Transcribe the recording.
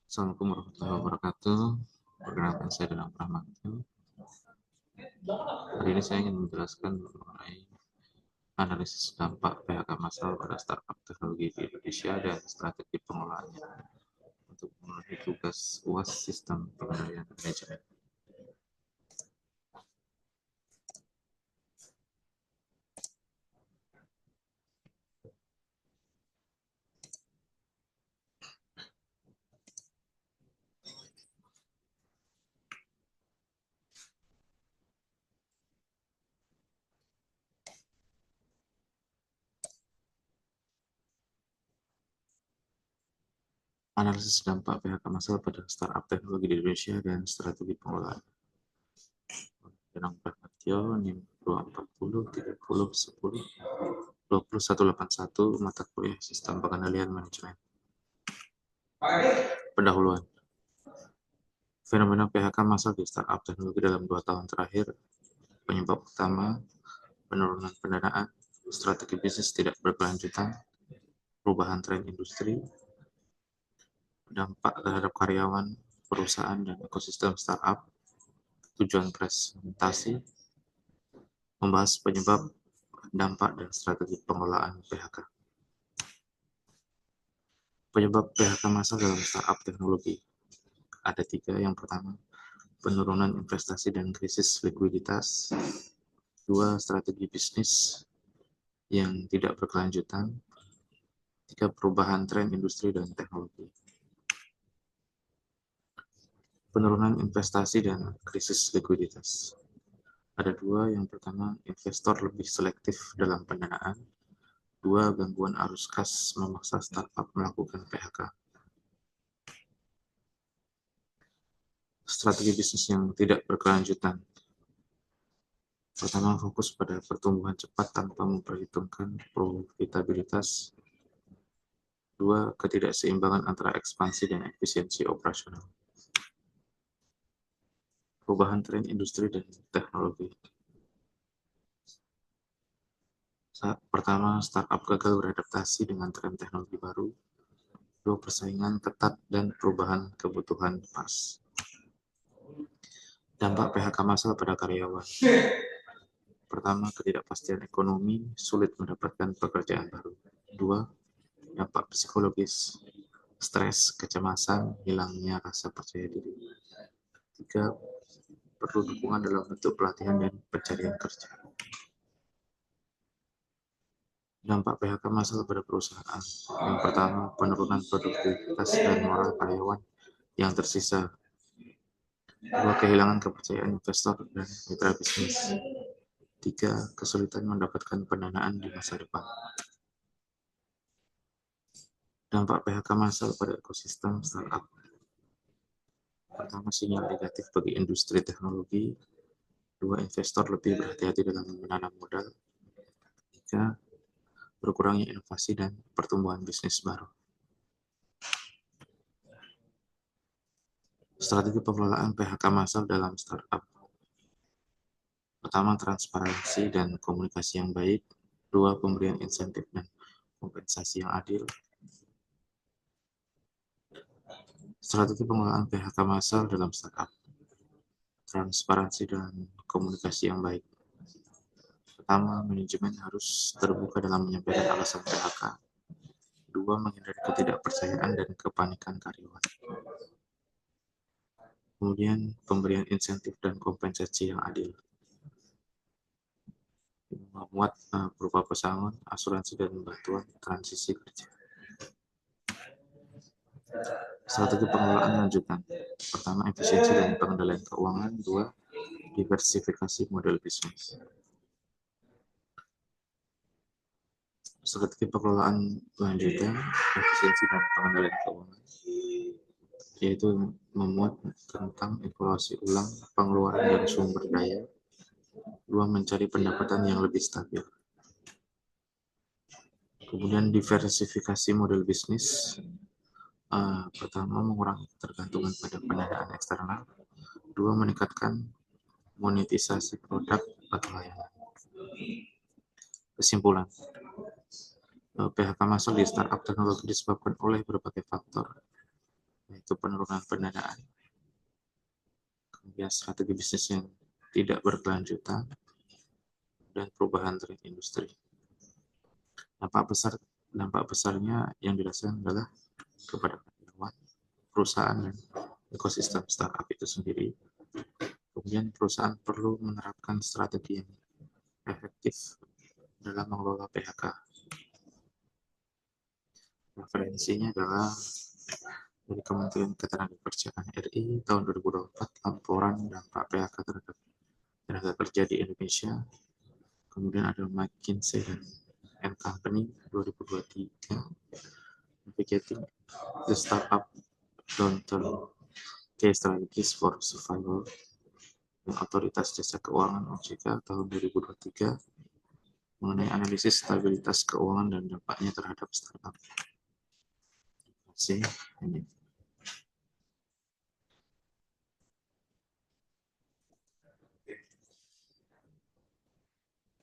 Assalamualaikum warahmatullahi wabarakatuh. Perkenalkan saya Danang Prahmatyo. Hari ini saya ingin menjelaskan mengenai analisis dampak PHK massal pada startup teknologi di Indonesia dan strategi pengelolaannya untuk memenuhi tugas UAS Sistem Pengendalian Manajemen. Analisis dampak PHK massal pada startup teknologi di Indonesia dan strategi pengelolaan. Danang Prahmatyo, NIM 240 30 10 2181, mata kuliah Sistem Pengendalian Manajemen. Pendahuluan. Fenomena PHK massal di startup teknologi dalam 2 tahun terakhir. Penyebab utama, penurunan pendanaan, strategi bisnis tidak berkelanjutan, perubahan tren industri, dampak terhadap karyawan, perusahaan, dan ekosistem startup, tujuan presentasi, membahas penyebab, dampak, dan strategi pengelolaan PHK. Penyebab PHK massal dalam startup teknologi. Ada 3. Yang pertama, penurunan investasi dan krisis likuiditas. 2. Strategi bisnis yang tidak berkelanjutan. 3. Perubahan tren industri dan teknologi. Penurunan investasi dan krisis likuiditas. Ada 2. Yang pertama, investor lebih selektif dalam pendanaan. 2. Gangguan arus kas memaksa startup melakukan PHK. Strategi bisnis yang tidak berkelanjutan. Pertama, fokus pada pertumbuhan cepat tanpa memperhitungkan profitabilitas. 2. Ketidakseimbangan antara ekspansi dan efisiensi operasional. Perubahan tren industri dan teknologi. Pertama, startup gagal beradaptasi dengan tren teknologi baru. 2. Persaingan ketat dan perubahan kebutuhan pas. Dampak PHK massal pada karyawan. Pertama, ketidakpastian ekonomi, sulit mendapatkan pekerjaan baru. 2. Dampak psikologis, stres, kecemasan, hilangnya rasa percaya diri. 3. Perlu dukungan dalam bentuk pelatihan dan pencarian kerja. Dampak PHK massal pada perusahaan. Yang pertama, penurunan produktivitas dan moral karyawan yang tersisa. 2. Kehilangan kepercayaan investor dan mitra bisnis. 3. Kesulitan mendapatkan pendanaan di masa depan. Dampak PHK massal pada ekosistem startup. Pertama, sinyal negatif bagi industri teknologi. 2. Investor lebih berhati-hati dalam menanam modal. 3. Berkurangnya inovasi dan pertumbuhan bisnis baru. Strategi pengelolaan PHK massal dalam startup. Pertama, transparansi dan komunikasi yang baik. 2. Pemberian insentif dan kompensasi yang adil. Strategi pengelolaan PHK massal dalam startup. Transparansi dan komunikasi yang baik. Pertama, manajemen harus terbuka dalam menyampaikan alasan PHK. 2. Menghindari ketidakpercayaan dan kepanikan karyawan. Kemudian, pemberian insentif dan kompensasi yang adil. Memuat berupa pesangon, asuransi, dan bantuan transisi kerja. Strategi pengelolaan lanjutan. Pertama, efisiensi dan pengendalian keuangan. 2. Diversifikasi model bisnis. Strategi pengelolaan lanjutan, efisiensi dan pengendalian keuangan, yaitu memuat tentang evaluasi ulang pengeluaran dan sumber daya. 2. Mencari pendapatan yang lebih stabil. Kemudian diversifikasi model bisnis. Pertama, mengurangi ketergantungan pada pendanaan eksternal. 2. Meningkatkan monetisasi produk atau layanan. Kesimpulan, PHK massal di startup teknologi disebabkan oleh berbagai faktor. yaitu penurunan pendanaan, kemudian strategi bisnis yang tidak berkelanjutan, dan perubahan tren industri. Dampak besarnya yang dirasakan adalah kepada karyawan, perusahaan, dan ekosistem startup itu sendiri. Kemudian perusahaan perlu menerapkan strategi yang efektif dalam mengelola PHK. Referensinya adalah dari Kementerian Ketenagakerjaan RI tahun 2024, laporan dampak PHK terhadap tenaga kerja di Indonesia. Kemudian ada McKinsey dan Company 2023, Navigating the Startup Downturn, Key Strategies for Survival, dan Otoritas Jasa Keuangan OJK tahun 2023 mengenai analisis stabilitas keuangan dan dampaknya terhadap startup. Terima kasih.